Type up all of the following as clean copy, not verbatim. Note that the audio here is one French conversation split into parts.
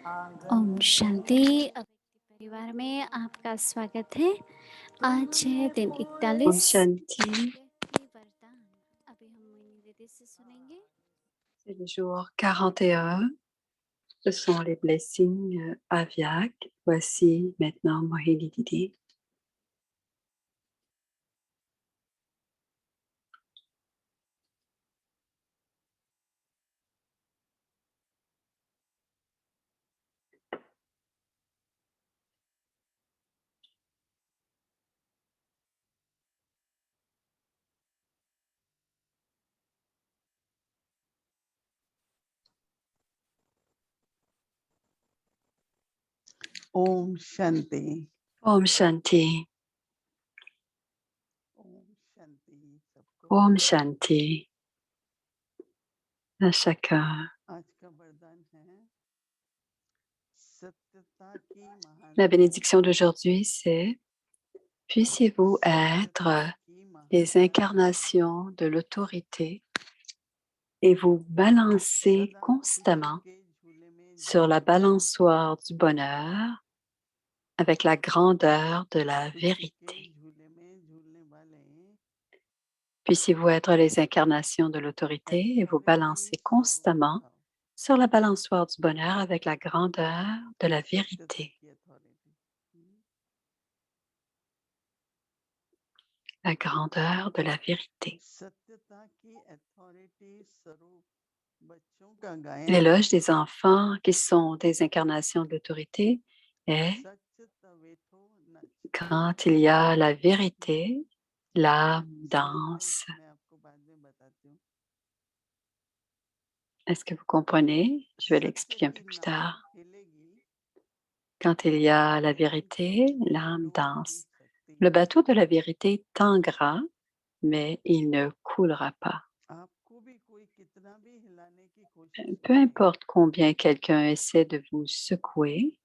ओम शांति अव्यक्ति परिवार में आपका स्वागत है। आज है दिन Om 41 Shanti, अव्यक्ति वरदान। अभी हम मोहिनी दीदी से सुनेंगे। c'est le jour 41. Ce sont les blessings Avyak. Voici maintenant Mohini Didi. Om Shanti. Om Shanti, Om शांति सबको। Om Shanti. À chacun. आज का वरदान है सत्यता की La महानता। bénédiction d'aujourd'hui, c'est puissiez-vous être les incarnations de l'autorité et vous balancer constamment sur la balançoire du bonheur avec la grandeur de la vérité. Puissiez-vous être les incarnations de l'autorité et vous balancer constamment sur la balançoire du bonheur avec la grandeur de la vérité. La grandeur de la vérité. L'éloge des enfants qui sont des incarnations de l'autorité est quand il y a la vérité, l'âme danse. Est-ce que vous comprenez? Je vais l'expliquer un peu plus tard. Quand il y a la vérité, l'âme danse. Le bateau de la vérité tanguera, mais il ne coulera pas. Peu importe combien quelqu'un essaie de vous secouer,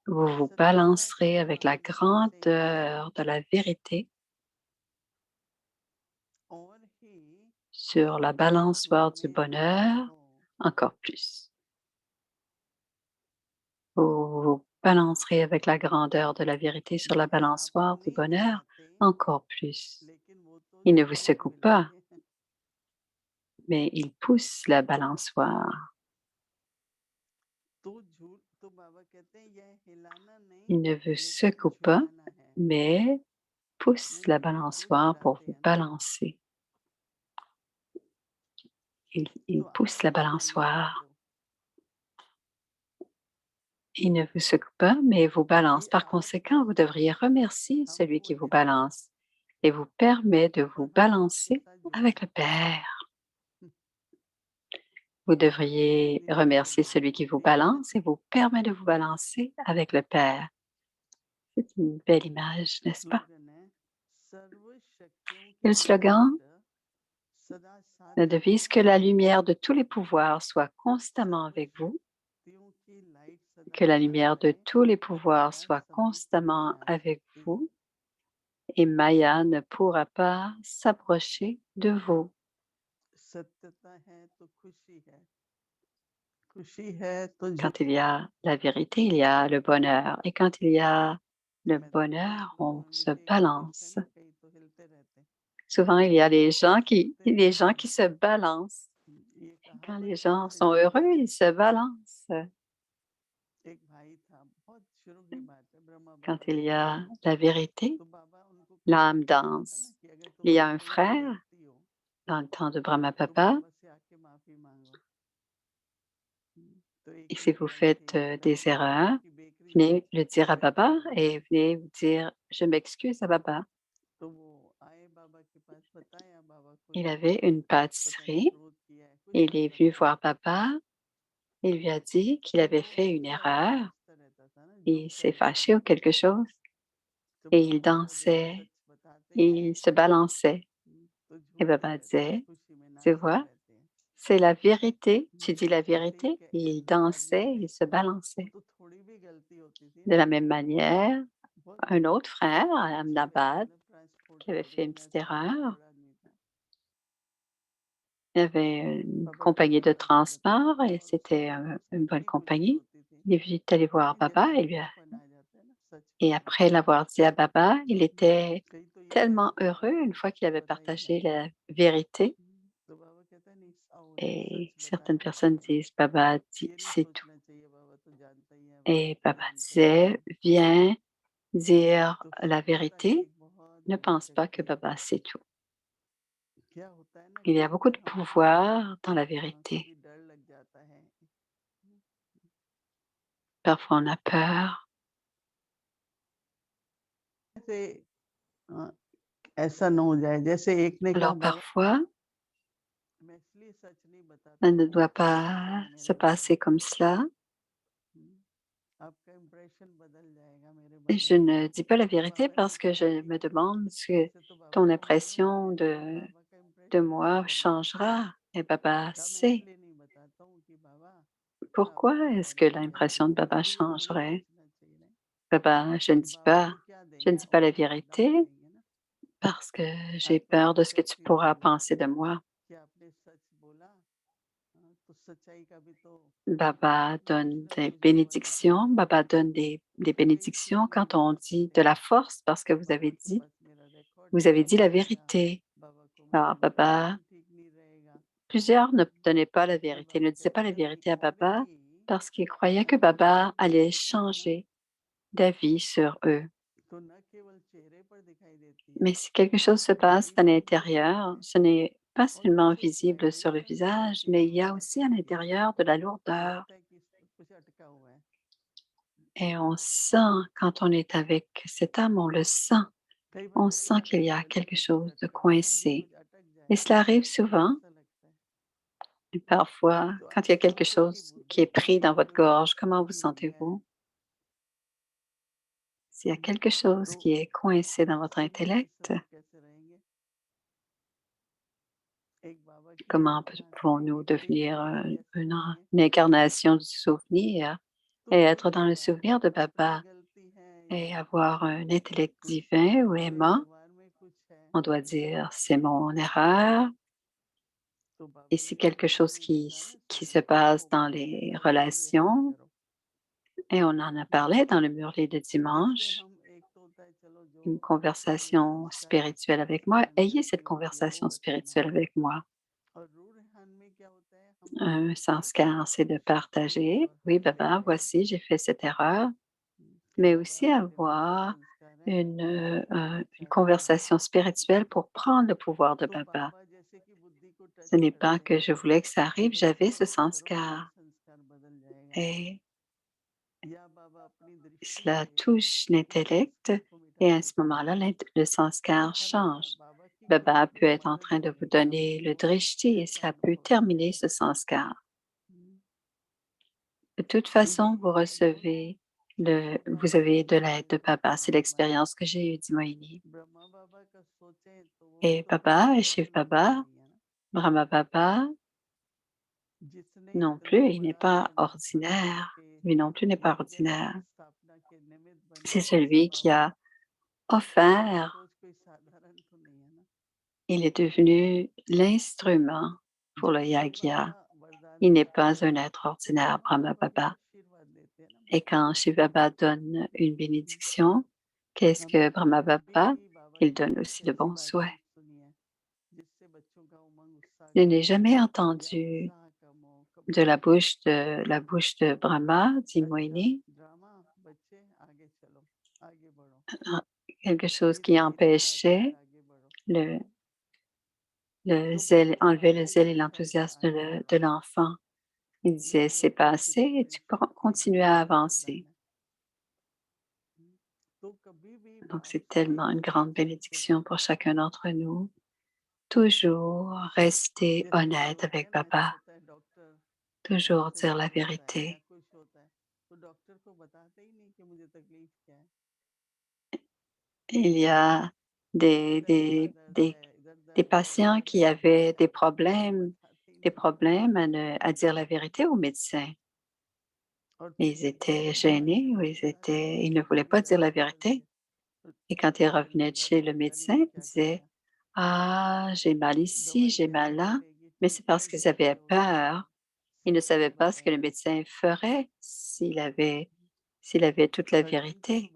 vous vous balancerez avec la grandeur de la vérité sur la balançoire du bonheur encore plus. Vous vous balancerez avec la grandeur de la vérité sur la balançoire du bonheur encore plus. Il ne vous secoue pas, mais il pousse la balançoire. Il ne vous secoue pas, mais pousse la balançoire pour vous balancer. Il pousse la balançoire. Il ne vous secoue pas, mais vous balance. Par conséquent, vous devriez remercier celui qui vous balance et vous permet de vous balancer avec le Père. Vous devriez remercier celui qui vous balance et vous permet de vous balancer avec le Père. C'est une belle image, n'est-ce pas? Et le slogan, la devise, que la lumière de tous les pouvoirs soit constamment avec vous, que la lumière de tous les pouvoirs soit constamment avec vous, et Maya ne pourra pas s'approcher de vous. Quand il y a la vérité, il y a le bonheur. Et quand il y a le bonheur, on se balance. Souvent, il y a des gens qui se balancent. Et quand les gens sont heureux, ils se balancent. Quand il y a la vérité, l'âme danse. Il y a un frère dans le temps de Brahma Papa. Et si vous faites des erreurs, venez le dire à Baba et venez vous dire « Je m'excuse à Baba ». Il avait une pâtisserie. Il est venu voir Baba. Il lui a dit qu'il avait fait une erreur. Il s'est fâché ou quelque chose. Et il dansait. Il se balançait. Et Baba disait « Tu vois, c'est la vérité. Tu dis la vérité. » Et il dansait, il se balançait. De la même manière, un autre frère, Ahmedabad, qui avait fait une petite erreur, Il y avait une compagnie de transport et c'était une bonne compagnie. Il est vite allé voir Baba et après l'avoir dit à Baba, il était tellement heureux une fois qu'il avait partagé la vérité. Et certaines personnes disent, Baba dit, c'est tout. Et Baba disait, viens dire la vérité. Ne pense pas que Baba sait tout. Il y a beaucoup de pouvoir dans la vérité. Parfois, on a peur. ऐसे ऐसा न हो जाए जैसे एक ने कहा Alors, बाबा parfois, मैं इसलिए सच नहीं बताता ça ne हूँ doit कि pas se मेरे बारे passer comme cela. में आपका इम्प्रेशन बदल जाएगा मेरे Et बारे je में ne dis pas la तो vérité बाबा ने parce que कहा je कि me demande ce que ऐसे तो बाबा ton को मालूम impression है कि बाबा का de इम्प्रेशन moi क्यों बदलेगा changera. Et Baba कहा मैं sait इसलिए नहीं बताता हूँ कि बाबा pourquoi आपके est-ce बारे que में क्या l'impression de Baba मुझे ये थोड़ी changerait. सोचना चाहिए ना Baba, कि बाबा को क्या je ne देंगे dis pas la उससे ज़्यादा vérité हम देंगे ना parce que j'ai आपको peur de ce que बरकत tu ही pourras मिलेगी penser de moi. कि आपने सच बोला तो सच्चाई का भी तो Baba कुछ donne ना des कुछ जवाब bénédictions. निकलेगा Baba donne des तो यही bénédictions खुशी quand है on सबसे dit de la प्यारी force parce que बाबा के पास मेरा रिकॉर्ड vous है avez dit बाबा la ने कहा vérité. बाबा को Alors, मेरा Baba, इम्प्रेशन ठीक नहीं रहेगा plusieurs ne donnaient pas la तो vérité, बाबा ne disaient pas कहते la हैं vérité à Baba रिकॉर्डिंग ही parce qu'ils croyaient que अगर Baba रिकॉर्ड allait होती है ना changer d'avis sur eux. तो न केवल चेहरे पर दिखाई देती है Mais si quelque chose se passe दिल à में भी होती l'intérieur, है ce n'est pas और seulement जैसे visible sur le vibration visage, बढ़ती है mais il तो y a aussi à लगती है l'intérieur de la lourdeur. लगता है कि इस पर कुछ अटका हुआ है Et on sent, quand on est avec cette âme, on le sent. कई बार On ऐसा sent qu'il y लगता a है quelque जैसे कुछ chose de अटका हुआ है कि coincé. कुछ अटक Et जाएगा cela arrive souvent. ऐसा लगता है Et parfois, तो quand il y a आपकी quelque आंखों की chose qui est बुद्धि pris dans votre में कुछ gorge, comment vous अटकी हुई है sentez-vous? S'il y a quelque chose तो qui est coincé dans votre सुनने के intellect, समय कैसे रहेंगे एक बाबा की comment याद में आते हैं pouvons-nous कि कई devenir बाबा कैसे रहेंगे une incarnation du souvenir तो et être dans le बोलिएगा souvenir de अपनी Baba गलती है et या avoir un intellect कुछ divin ou मेरे aimant? व्यवहार में कुछ है On doit dire, c'est mon erreur. तो Et बाबा si ने quelque बताया chose मेरे सामने qui se संगीत को passe dans ओपन les करके बोल रिहर्सल relations, करो et on en a parlé dans le murli de जिससे dimanche, हम एक तो होता है चलो जो une अपने conversation संस्कार spirituelle avec moi, ayez संस्कार cette की होती है वो conversation बताना spirituelle avec moi. और रूरहान में क्या होता है हम Un बताएंगे sanskar, c'est de गलती partager. और Oui, हमें Baba, दिखाएगा voici, j'ai fait cette erreur, कि mais बाबा aussi मेरे में क्या avoir संस्कार है une अच्छा करने के conversation spirituelle pour prendre le pouvoir de तो Baba. बाबा जैसे कि बुद्धि को Ce टच n'est pas करते que हैं je voulais que ça कि arrive, j'avais बच्चे ce ऐसा करो ये sanskar. संस्कार बदल जाएगा Et या बाबा अपनी दृष्टि cela से touche इस l'intellect संस्कार को मिटा et à ce देते हैं moment-là, le तो sanskar हमेशा change. बाबा की Baba कृपा peut में être en हमारा train जो de vous एग्जाम donner है le वो drishti et ऐसा cela peut अनुभव करते terminer हैं ce sanskar. हम्म, De toute तो façon, ये vous दोनों recevez vous बाबा avez की de जो l'aide de Baba. कृपा C'est हमारी l'expérience que j'ai eue, dit Moïni. Brahma बाबा का सोचें तो वो भी Et तो कोई Baba, et Shiv साधारण बाबा Baba, नहीं है ना Brahma Baba, जिसने non इतना plus, il n'est बड़ा pas जगत बनाने ordinaire. के Lui non plus n'est pas यज्ञ ordinaire. की स्थापना के निमित्त बने C'est ऐसा celui qui बाबा a हमारी offert, सोच कोई साधारण तो नहीं है ना il est devenu l'instrument pour le जब शिव बाबा yagya. वरदान Il n'est देते pas हैं un être तो ordinaire, ब्रह्मा Brahma बाबा भी Baba. आशीर्वाद देते हैं ना Et बच्चों quand को Shiv Baba donne une bénédiction, qu'est-ce que हमने Brahma कभी Baba? भी बाबा Il की donne मुख aussi से de ऐसी bons souhaits. बातचीत सुनी है जिससे बच्चों का उमंग उत्साह Je n'ai कम हो jamais या entendu उत्साह कम हो कभी de नहीं सुना la bouche de Brahma, dit अच्छा Moïni, ड्रामा बच्चे आगे चलो आगे बढ़ो quelque chose ये qui धैर्य लाता है empêchait आगे बढ़ो le, le तो zèle, बाबा enlever le zèle et खुश है l'enthousiasme आगे de बढ़ो l'enfant. Il disait, ये c'est बच्चे passé et तुम्हारी tu peux शक्ति का continuer à बड़ा avancer. वरदान है तो कभी भी Donc, बाप c'est से tellement une सच grande झूठ bénédiction pour chacun d'entre nous. Toujours rester जैसे कोई honnête होते avec हैं ना ऐसा Baba. होता है डॉक्टर Toujours से dire la मिलने आता है या vérité. कुछ होता है तो डॉक्टर को बताते ही नहीं कि मुझे तकलीफ क्या है Il y a इधर des, दर्द वहाँ des, दर्द des, है इधर des दर्द है patients वहाँ qui दर्द है avaient वो बताते ही des नहीं problèmes à dire la vérité aux médecins. और Ils फिर जब étaient घर आते gênés हैं ou तो बताते हैं ils कि ne voulaient मेरी pas dire la गर्दन दर्द vérité. है तो Et quand ils doctor revenaient de लगा chez तो le पता नहीं médecin, ये ils क्या कर disaient, रहा है ah, j'ai mal ici, दवाई j'ai कैसे mal là. चलेगी Mais c'est parce qu'ils avaient peur. Ils ne savaient pas ce que le médecin ferait s'il avait toute la vérité.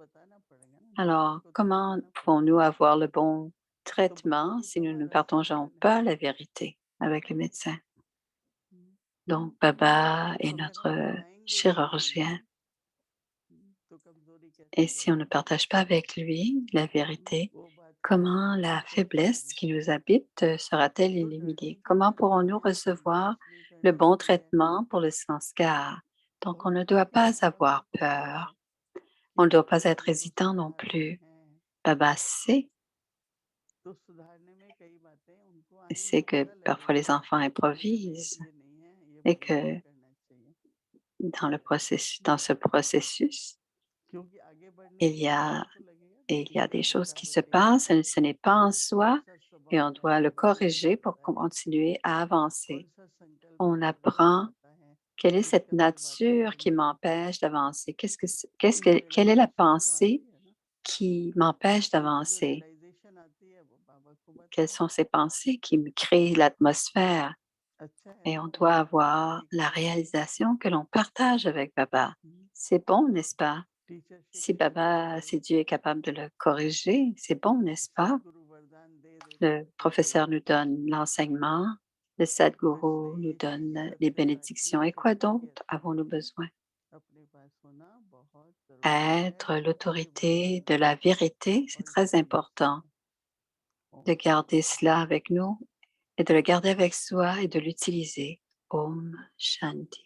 Alors, comment pouvons-nous avoir le bon traitement si nous ne partageons pas la vérité avec le médecin? Donc, Baba est notre chirurgien. Et si on ne partage pas avec lui la vérité, comment la faiblesse qui nous habite sera-t-elle éliminée? Comment pourrons-nous recevoir le bon traitement pour le sanskar? Donc, on ne doit pas avoir peur. On ne doit pas être hésitant non plus. Baba sait que parfois les enfants improvisent et que dans ce processus, il y a il y a des choses qui se passent, ce n'est pas en soi et on doit le corriger pour continuer à avancer. On apprend quelle est cette nature qui m'empêche d'avancer? Quelle est la pensée qui m'empêche d'avancer? Quelles sont ces pensées qui me créent l'atmosphère? Et on doit avoir la réalisation que l'on partage avec Baba. C'est bon, n'est-ce pas? Si Dieu est capable de le corriger, c'est bon, n'est-ce pas? Le professeur nous donne l'enseignement, le Sadhguru nous donne les bénédictions. Et quoi d'autre avons-nous besoin? Être l'autorité de la vérité, c'est très important de garder cela avec nous et de le garder avec soi et de l'utiliser. Om Shanti.